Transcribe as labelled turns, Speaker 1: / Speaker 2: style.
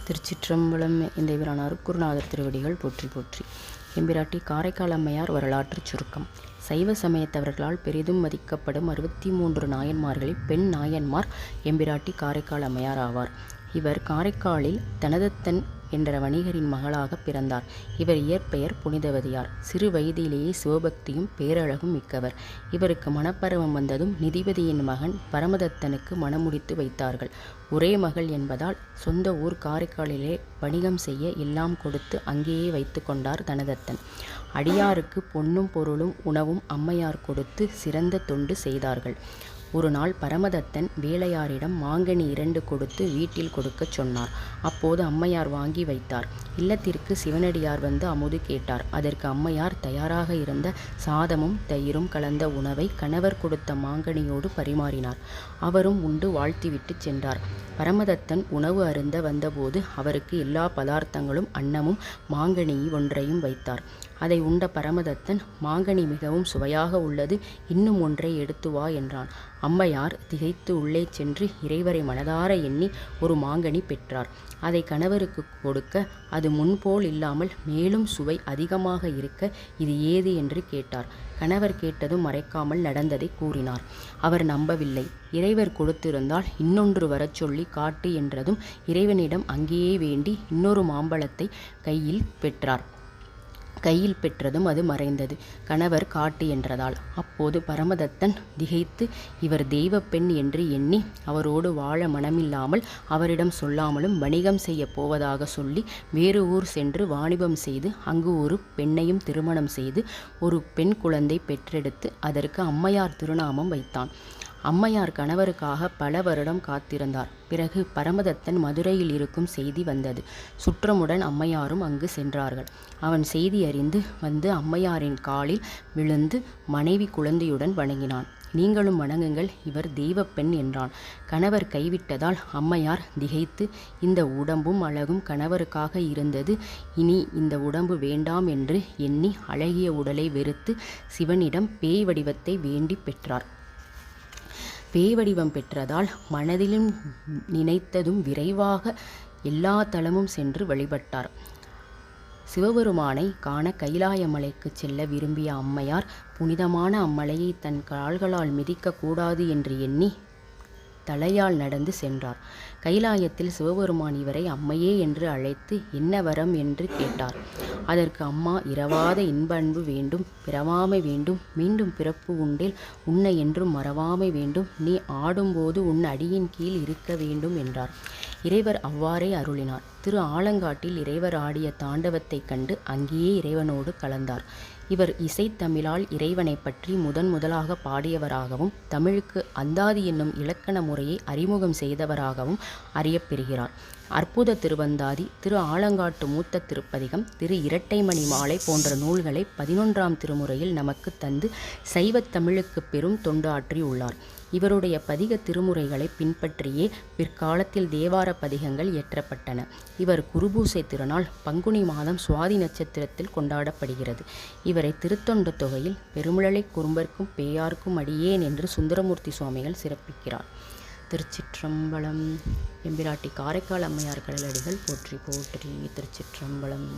Speaker 1: திருச்சிற்றம்பலம். இந்த இவரான அருட்குருநாதர் திருவடிகள் போற்றி போற்றி. எம்பிராட்டி காரைக்கால் அம்மையார் வரலாற்றுச் சுருக்கம். சைவ சமயத்தவர்களால் பெரிதும் மதிக்கப்படும் 63 நாயன்மார்களில் பெண் நாயன்மார் எம்பிராட்டி காரைக்கால் அம்மையார் ஆவார். இவர் காரைக்காலில் தனதத்தன் என்ற வணிகரின் மகளாக பிறந்தார். இவர் இயற்பெயர் புனிதவதியார். சிறு வயதிலேயே சிவபக்தியும் பேரழகும் மிக்கவர். இவருக்கு மணப்பருவம் வந்ததும் நிதிபதியின் மகன் பரமதத்தனுக்கு மணமுடித்து வைத்தார்கள். ஒரே மகள் என்பதால் சொந்த ஊர் காரைக்காலிலே வணிகம் செய்ய எல்லாம் கொடுத்து அங்கேயே வைத்து கொண்டார் தனதத்தன். அடியாருக்கு பொன்னும் பொருளும் உணவும் அம்மையார் கொடுத்து சிறந்த தொண்டு செய்தார்கள். ஒரு நாள் பரமதத்தன் வேலையாரிடம் மாங்கனி 2 கொடுத்து வீட்டில் கொடுக்கச் சொன்னார். அப்போது அம்மையார் வாங்கி வைத்தார். இல்லத்திற்கு சிவனடியார் வந்து அமுது கேட்டார். அதற்கு அம்மையார் தயாராக இருந்த சாதமும் தயிரும் கலந்த உணவை கணவர் கொடுத்த மாங்கனியோடு பரிமாறினார். அவரும் உண்டு வாழ்த்திவிட்டு சென்றார். பரமதத்தன் உணவு அருந்த வந்தபோது அவருக்கு எல்லா பதார்த்தங்களும் அன்னமும் மாங்கனி ஒன்றையும் வைத்தார். அதை உண்ட பரமதத்தன், மாங்கனி மிகவும் சுவையாக உள்ளது, இன்னும் ஒன்றை எடுத்து வா என்றான். அம்மையார் திகைத்து உள்ளே சென்று இறைவரை மனதார எண்ணி ஒரு மாங்கனி பெற்றார். அதை கணவருக்கு கொடுக்க அது முன்போல் இல்லாமல் மேலும் சுவை அதிகமாக இருக்க இது ஏது என்று கேட்டார். கணவர் கேட்டதும் மறைக்காமல் நடந்ததை கூறினார். அவர் நம்பவில்லை. இறைவர் கொடுத்திருந்தால் இன்னொன்று வரச் சொல்லி காட்டு என்றதும் இறைவனிடம் அங்கேயே வேண்டி இன்னொரு மாம்பழத்தை கையில் பெற்றதும் அது மறைந்தது. கணவர் காட்டு என்றதால். அப்போது பரமதத்தன் திகைத்து இவர் தெய்வ பெண் என்று எண்ணி அவரோடு வாழ மனமில்லாமல் அவரிடம் சொல்லாமலும் வணிகம் செய்ய போவதாக சொல்லி வேறு ஊர் சென்று வாணிபம் செய்து அங்கு ஒரு பெண்ணையும் திருமணம் செய்து ஒரு பெண் குழந்தை பெற்றெடுத்து அதற்கு அம்மையார் திருநாமம் வைத்தான். அம்மையார் கணவருக்காக பல வருடம் காத்திருந்தார். பிறகு பரமதத்தன் மதுரையில் இருக்கும் செய்தி வந்தது. சுற்றமுடன் அம்மையாரும் அங்கு சென்றார்கள். அவன் செய்தி அறிந்து வந்து அம்மையாரின் காலில் விழுந்து மனைவி குழந்தையுடன் வணங்கினான். நீங்களும் வணங்குங்கள், இவர் தெய்வ பெண் என்றான். கணவர் கைவிட்டதால் அம்மையார் திகைத்து இந்த உடம்பும் அழகும் கணவருக்காக இருந்தது, இனி இந்த உடம்பு வேண்டாம் என்று எண்ணி அழகிய உடலை வெறுத்து சிவனிடம் பேய் வடிவத்தை வேண்டி பெற்றார். பேய் வடிவம் பெற்றதால் மனதிலும் நினைத்ததும் விரைவாக எல்லா தலமும் சென்று வழிபட்டார். சிவபெருமானை காண கைலாய மலைக்கு செல்ல விரும்பிய அம்மையார் புனிதமான அம்மலையை தன் கால்களால் மிதிக்க கூடாது என்று எண்ணி தலையால் நடந்து சென்றார். கைலாயத்தில் சிவபெருமான் இவரை அம்மையே என்று அழைத்து என்ன வரம் என்று கேட்டார். அதற்கு அம்மா, இரவாத இன்ப அன்பு வேண்டும், பிறவாமை வேண்டும், மீண்டும் பிறப்பு உண்டில் உன்னை என்றும் மறவாமை வேண்டும், நீ ஆடும்போது உன் அடியின் கீழ் இருக்க வேண்டும் என்றார். இறைவர் அவ்வாறே அருளினார். திரு ஆலங்காட்டில் இறைவர் ஆடிய தாண்டவத்தை கண்டு அங்கேயே இறைவனோடு கலந்தார். இவர் இசைத்தமிழால் இறைவனை பற்றி முதலாக பாடியவராகவும் தமிழுக்கு அந்தாதி என்னும் இலக்கண முறையை அறிமுகம் செய்தவராகவும் அறியப்பெறுகிறார். அற்புத திருவந்தாதி, திரு ஆலங்காட்டு மூத்த திருப்பதிகம், திரு இரட்டைமணி மாலை போன்ற நூல்களை 11ஆம் திருமுறையில் நமக்கு தந்து சைவத் தமிழுக்கு பெரும் தொண்டு ஆற்றியுள்ளார். இவருடைய பதிக திருமுறைகளை பின்பற்றியே பிற்காலத்தில் தேவார பதிகங்கள் இயற்றப்பட்டன. இவர் குருபூசை திருநாள் பங்குனி மாதம் சுவாதி நட்சத்திரத்தில் கொண்டாடப்படுகிறது. இவரை திருத்தொண்ட தொகையில் பெருமிழலை குறும்பர்க்கும் பேயார்க்கும் அடியேன் என்று சுந்தரமூர்த்தி சுவாமிகள் சிறப்பிக்கிறார். திருச்சிற்றம்பலம். எம்பிராட்டி காரைக்கால் அம்மையார் கடலடிகள் போற்றி போற்றி. திருச்சிற்றம்பலம்.